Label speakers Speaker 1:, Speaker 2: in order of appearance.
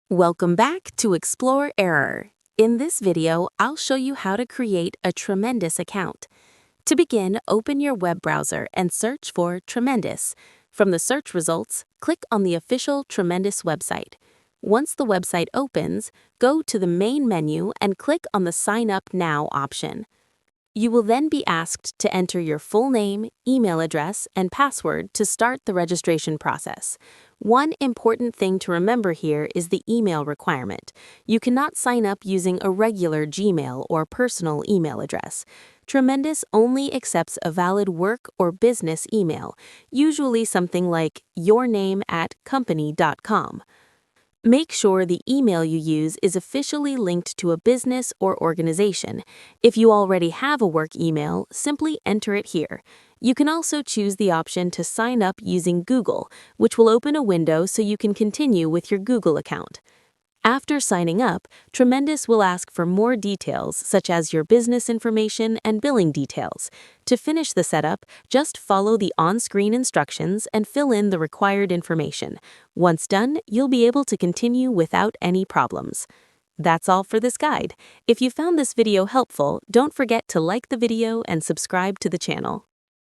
Speaker 1: Welcome back to Explore Error. In this video, I'll show you how to create a Tremendous account. To begin, open your web browser and search for Tremendous. From the search results, click on the official Tremendous website. Once the website opens, go to the main menu and click on the Sign Up Now option. You will then be asked to enter your full name, email address, and password to start the registration process. One important thing to remember here is the email requirement. You cannot sign up using a regular Gmail or personal email address. Tremendous only accepts a valid work or business email, usually something like yourname@company.com. Make sure the email you use is officially linked to a business or organization. If you already have a work email, simply enter it here. You can also choose the option to sign up using Google, which will open a window so you can continue with your Google account. After signing up, Tremendous will ask for more details such as your business information and billing details. To finish the setup, just follow the on-screen instructions and fill in the required information. Once done, you'll be able to continue without any problems. That's all for this guide. If you found this video helpful, don't forget to like the video and subscribe to the channel.